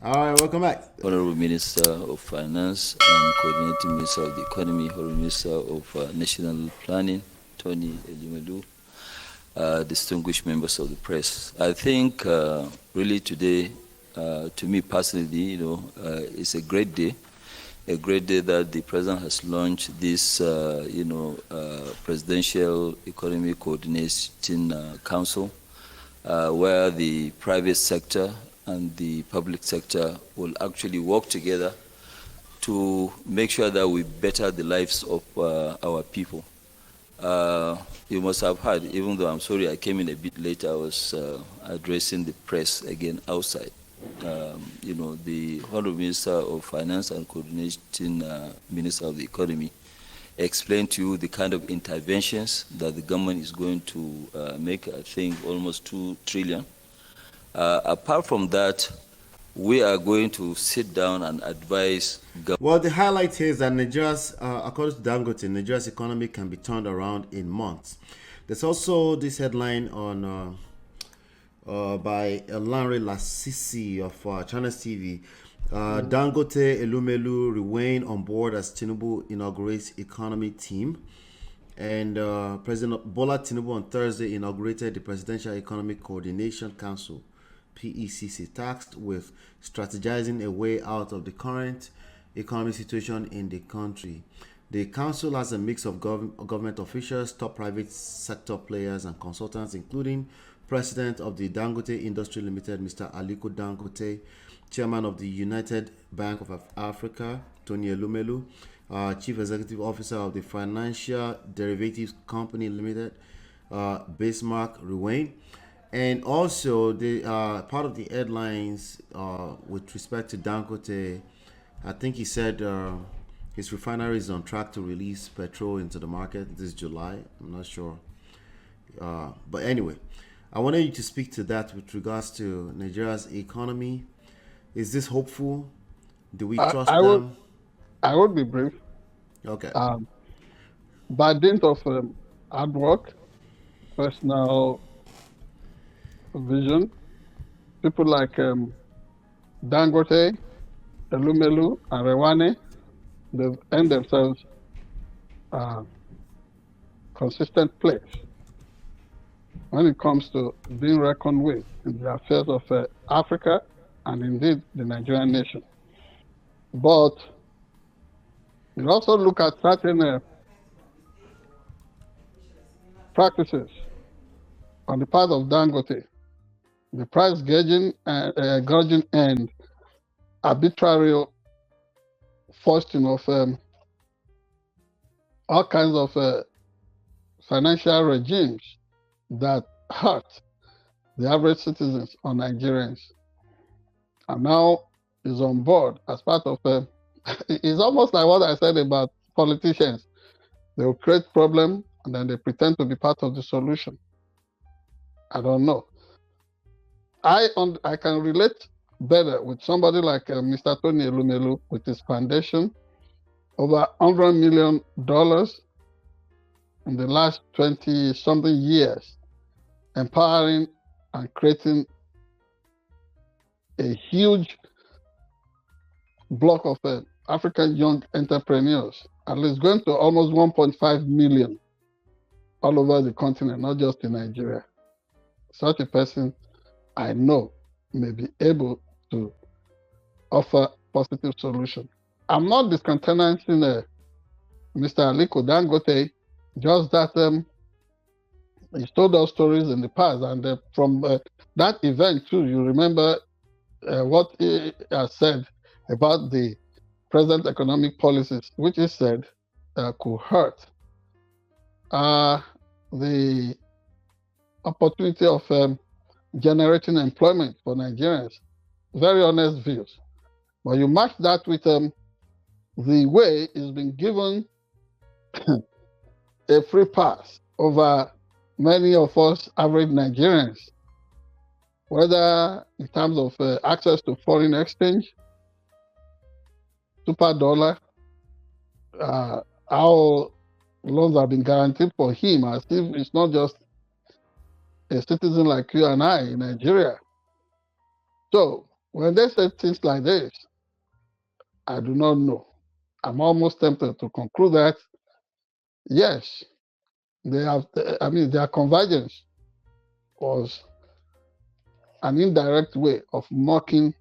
All right, welcome back. Honorable Minister of Finance and Coordinating Minister of the Economy, Honorable Minister of National Planning, Tony Elumelu, distinguished members of the press. I think really today, to me personally, it's a great day that the President has launched this, Presidential Economic Coordinating Council, where the private sector and the public sector will actually work together to make sure that we better the lives of our people. You must have heard, even though I'm sorry I came in a bit late, I was addressing the press again outside. The Honorable Minister of Finance and Coordinating Minister of the Economy explained to you the kind of interventions that the government is going to make, I think almost 2 trillion. Apart from that, we are going to sit down and advise government. Well, the highlight here is that Nigeria's, according to Dangote, Nigeria's economy can be turned around in months. There's also this headline on by Lanre Lasisi of Channels TV. Dangote, Elumelu, Rewane on board as Tinubu inaugurates economy team. And President Bola Tinubu on Thursday inaugurated the Presidential Economic Coordination Council, PECC, tasked with strategizing a way out of the current economic situation in the country. The council has a mix of government officials, top private sector players, and consultants, including President of the Dangote Industry Limited, Mr. Aliko Dangote, Chairman of the United Bank of Africa, Tony Elumelu, Chief Executive Officer of the Financial Derivatives Company Limited, Bismarck Rewane. And also, the part of the headlines with respect to Dangote, I think he said his refinery is on track to release petrol into the market this July. I'm not sure. But anyway, I wanted you to speak to that with regards to Nigeria's economy. Is this hopeful? Do we I, trust I would them? I would be brief. Okay. Um, by dint of hard work, personal vision, people like Dangote, Elumelu, and Rewane, they've earned themselves a consistent place when it comes to being reckoned with in the affairs of Africa and indeed the Nigerian nation. But you also look at certain practices on the part of Dangote, the price gouging and arbitrary forcing of all kinds of financial regimes that hurt the average citizens or Nigerians. And now is on board as part of it's almost like what I said about politicians. They will create problem and then they pretend to be part of the solution. I don't know. I can relate better with somebody like Mr. Tony Elumelu with his foundation, over $100 million in the last 20 something years, empowering and creating a huge block of African young entrepreneurs, at least going to almost 1.5 million all over the continent, not just in Nigeria. Such a person, I know, may be able to offer positive solution. I'm not discountenancing Mr. Aliko Dangote, just that he's told us stories in the past, and from that event too, you remember what he has said about the present economic policies, which he said could hurt the opportunity of generating employment for Nigerians. Very honest views. But you match that with the way it's been given a free pass over many of us average Nigerians, whether in terms of access to foreign exchange, super dollar, how loans have been guaranteed for him as if it's not just a citizen like you and I in Nigeria. So When they say things like this, I do not know. I'm almost tempted to conclude that yes, they have. I mean, their convergence was an indirect way of mocking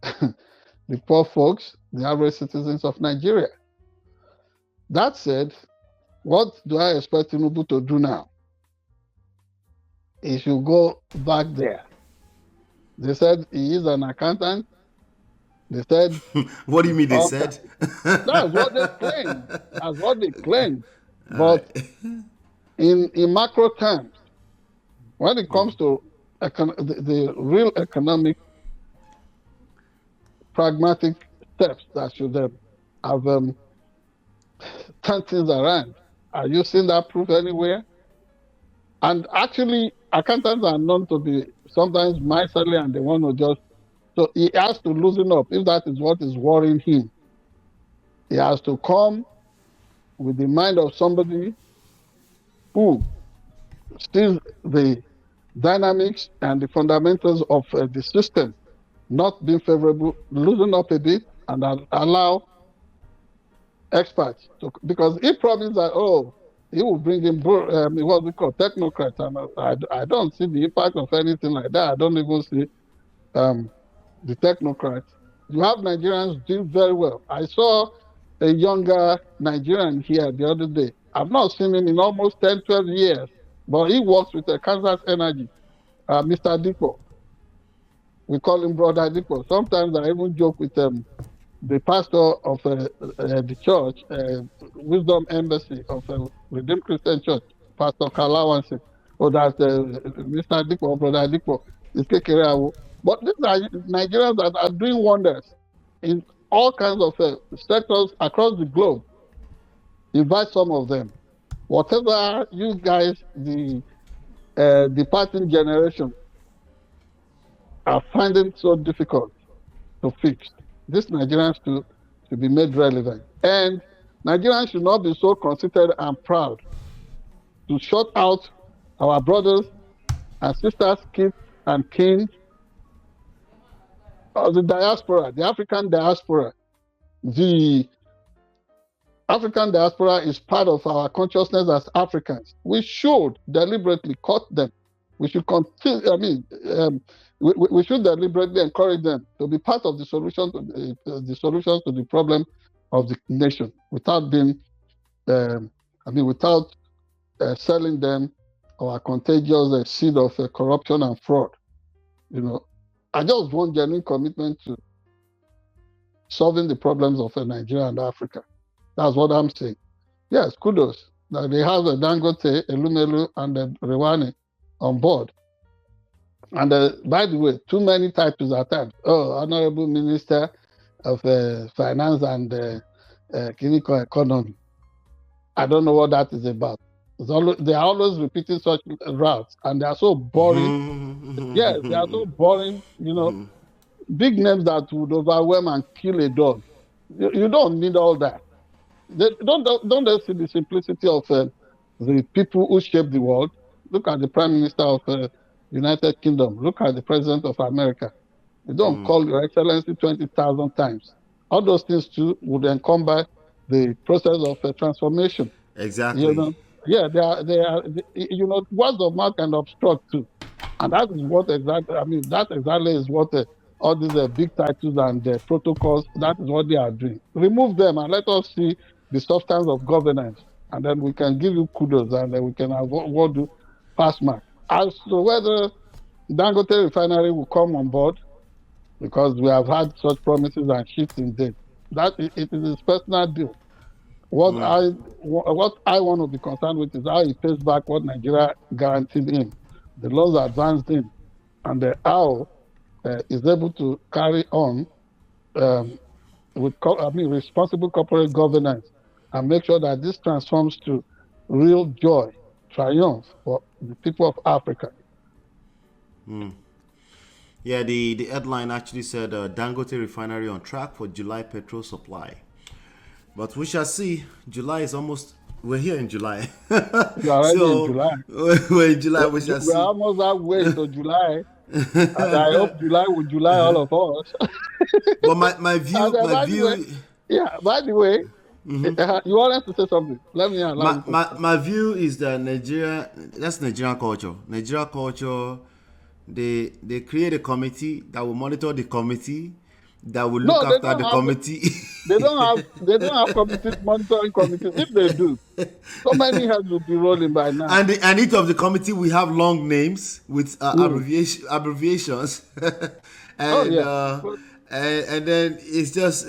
the poor folks, the average citizens of Nigeria. That said, what do I expect Tinubu to do now? He should go back there. They said he is an accountant. They said, What do you mean they okay, said? that's what they claim. That's what they claim. All But right. in macro terms, when it comes to the real economic, pragmatic steps that should have turned things around, are you seeing that proof anywhere? And actually, accountants are known to be sometimes miserly and they want to just, so he has to loosen up if that is what is worrying him. He has to come with the mind of somebody who sees the dynamics and the fundamentals of the system not being favorable, loosen up a bit and allow experts to, because he promised that, oh, he will bring in what we call technocrats. And I don't see the impact of anything like that. I don't even see the technocrats. You have Nigerians doing very well. I saw a younger Nigerian here the other day. I've not seen him in almost 10, 12 years, but he works with Kansas Energy, Mr. Dikko. We call him Brother Dikko. Sometimes I even joke with the pastor of the church, Wisdom Embassy of Redeemed Christian Church, Pastor Kalawansi, or that Mr. Dikko, Brother Dikko, is Kekereawo. But these are Nigerians that are doing wonders in all kinds of sectors across the globe. Invite some of them. Whatever you guys, the departing generation, are finding so difficult to fix, these Nigerians to be made relevant. And Nigerians should not be so conceited and proud to shut out our brothers and sisters, kids and kings of the diaspora, the African diaspora. The African diaspora is part of our consciousness as Africans. We should deliberately cut them. We should continue, we should deliberately encourage them to be part of the solution to the solutions to the problem of the nation without being, without selling them our contagious seed of corruption and fraud. You know, I just want genuine commitment to solving the problems of Nigeria and Africa. That's what I'm saying. Yes, kudos that they have Dangote, Elumelu, and Rewane on board. And by the way, too many titles at times. Oh, Honorable Minister of Finance and Clinical Economy. I don't know what that is about. They are always repeating such routes, and they are so boring. Yes, they are so boring. You know, big names that would overwhelm and kill a dog. You don't need all that. Don't they see the simplicity of the people who shape the world? Look at the Prime Minister of United Kingdom. Look at the President of America. You don't call Your Excellency 20,000 times. All those things too would encumber the process of transformation. Exactly. You know, yeah, they are. You know, words of mouth can obstruct too, and that is what exactly. I mean, that exactly is what all these big titles and protocols. That is what they are doing. Remove them and let us see the substance of governance, and then we can give you kudos, and then we can award you pass mark. As to whether Dangote refinery will come on board, because we have had such promises and shifts in date, that it is his personal deal. What I want to be concerned with is how he pays back what Nigeria guaranteed him, the loans advanced him, and how is able to carry on with responsible corporate governance and make sure that this transforms to real joy, triumph for the people of Africa. Yeah, the headline actually said Dangote refinery on track for July petrol supply. But we shall see. July is almost. We're here in July. We are already in July. We're in July. We shall see. We're almost halfway to July. And I hope July will July all of us. But my And view, my by the way, view, yeah, by the way, you wanted to say something. Let me allow you to start. my view is that Nigeria, that's Nigerian culture. Nigerian culture, they create a committee that will monitor the committee, that will look No, they after don't the have committee. they don't have committees, monitoring committees. If they do, so many heads will be rolling by now. And each of the committee we have long names with Mm. abbreviations, Oh and, yeah. uh, But and then it's just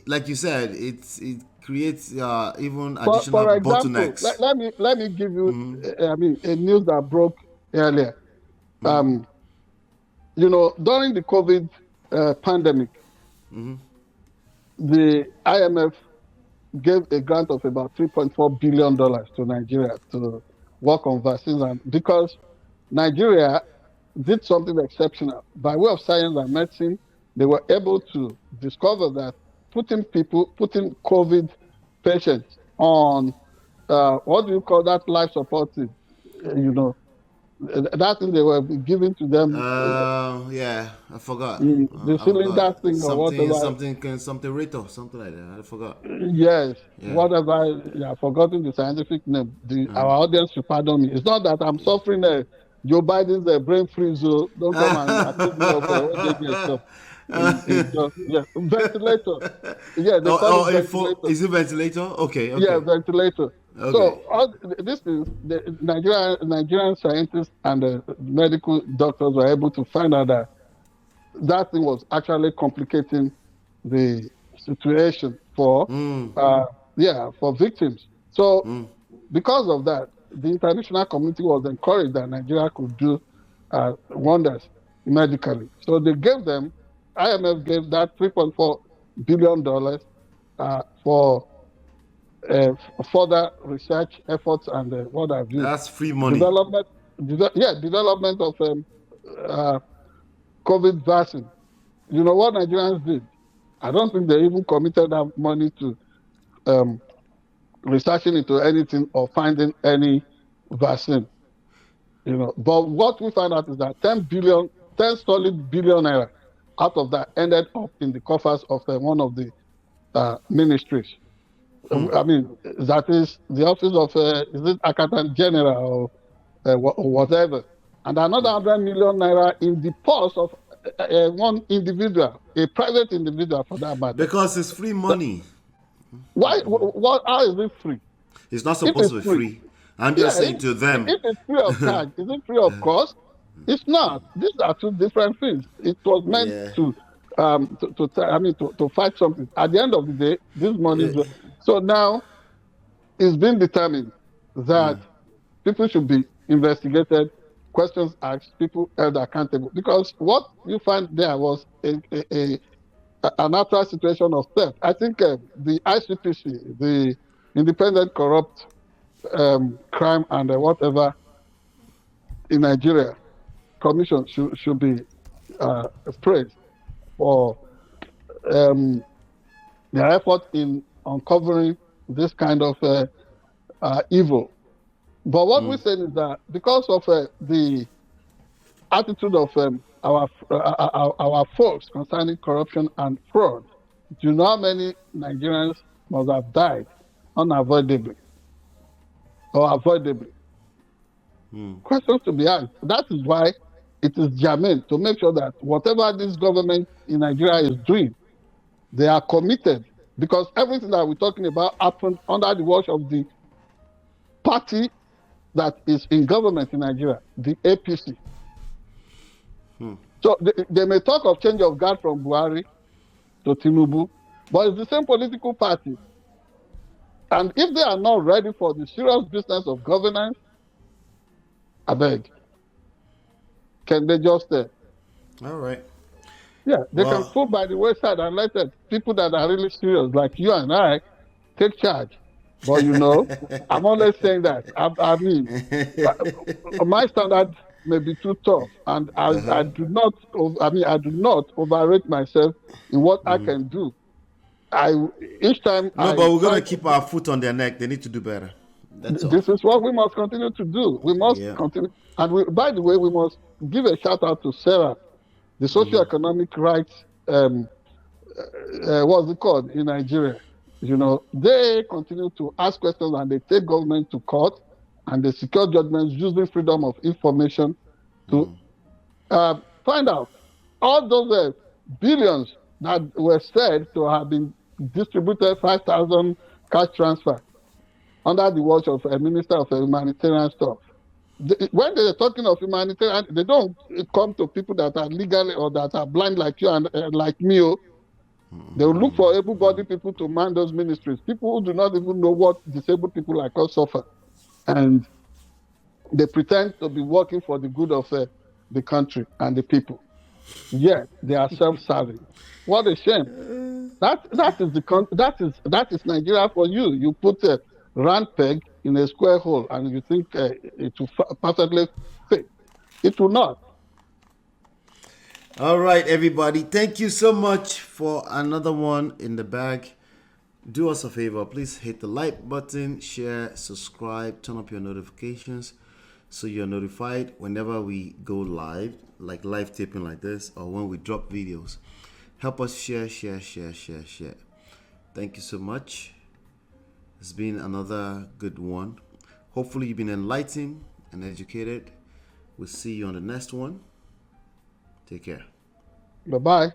like you said, it creates even additional for example, bottlenecks. let me give you I mean a news that broke earlier. Um, during the COVID pandemic, the IMF gave a grant of about $3.4 billion to Nigeria to work on vaccines, and because Nigeria did something exceptional by way of science and medicine, they were able to discover that putting COVID patients on what do you call that, life supportive, that thing they were giving to them, Yeah, I forgot. the I forgot cylinder thing or whatever. something Rito, something like that. I forgot. Yes, Yeah. whatever. Yeah, I've forgotten the scientific name. Our audience should pardon me. It's not that I'm suffering Joe Biden's brain freeze. So don't come and accuse me of OJJ stuff. It's just, yeah, ventilator. Yeah, they call it ventilator. Is it ventilator? Okay, Yeah, okay, ventilator. okay. So this is the Nigerian scientists and the medical doctors were able to find out that that thing was actually complicating the situation for for victims. So because of that, the international community was encouraged that Nigeria could do wonders medically. So they gave them, IMF gave that $3.4 billion for further research efforts and what have you, That's free money. development, development of uh, COVID vaccine. You know what Nigerians did? I don't think they even committed that money to um, researching into anything or finding any vaccine. But what we found out is that 10 solid billion naira out of that ended up in the coffers of one of the ministries. I mean, that is the office of is it Accountant General or whatever, and another 100 million naira in the purse of one individual, a private individual for that matter. Because it's free money. Why? What? How is it free? It's not If supposed it's to be free, free. I'm yeah. just saying to them. If it's free of charge, is it free of cost? It's not. These are two different things. It was meant Yeah. to fight something. At the end of the day, this money is so now it's been determined that people should be investigated, questions asked, people held accountable. Because what you find there was an actual situation of theft. I think the ICPC, the Independent Corrupt Crime and whatever in Nigeria Commission should be praised for their effort in uncovering this kind of evil. But what we're saying is that because of the attitude of our folks concerning corruption and fraud, do you know how many Nigerians must have died unavoidably or avoidably? Questions to be asked. That is why it is germane to make sure that whatever this government in Nigeria is doing, they are committed, because everything that we're talking about happened under the watch of the party that is in government in Nigeria, the APC. So they may talk of change of guard from Buhari to Tinubu, but it's the same political party. And if they are not ready for the serious business of governance, I beg, can they just All right. yeah, they can fall by the wayside and let people that are really serious, like you and I, take charge. But I'm always saying that. I mean, my standard may be too tough, and I do not. I do not overrate myself in what I can do. Each time No, but we're gonna keep our foot on their neck. They need to do better. That's all. This is what we must continue to do. We must Yeah. continue. And by the way, we must give a shout out to Sarah, the socio-economic rights, what's it called in Nigeria? They continue to ask questions and they take government to court and they secure judgments using freedom of information to find out all those billions that were said to have been distributed, 5,000 cash transfer under the watch of a minister of humanitarian stuff. When they're talking of humanitarian, they don't come to people that are legally or that are blind like you and like me. They will look for able-bodied people to man those ministries. People who do not even know what disabled people like us suffer. And they pretend to be working for the good of the country and the people. Yet they are self-serving. What a shame. That is Nigeria for you. You put a round peg in a square hole and you think it will perfectly fit. It will not. All right, everybody. Thank you so much for another one in the bag. Do us a favor. Please hit the like button, share, subscribe, turn up your notifications so you're notified whenever we go live, like live taping like this, or when we drop videos. Help us share. Thank you so much. It's been another good one. Hopefully you've been enlightened and educated. We'll see you on the next one. Take care. Bye-bye.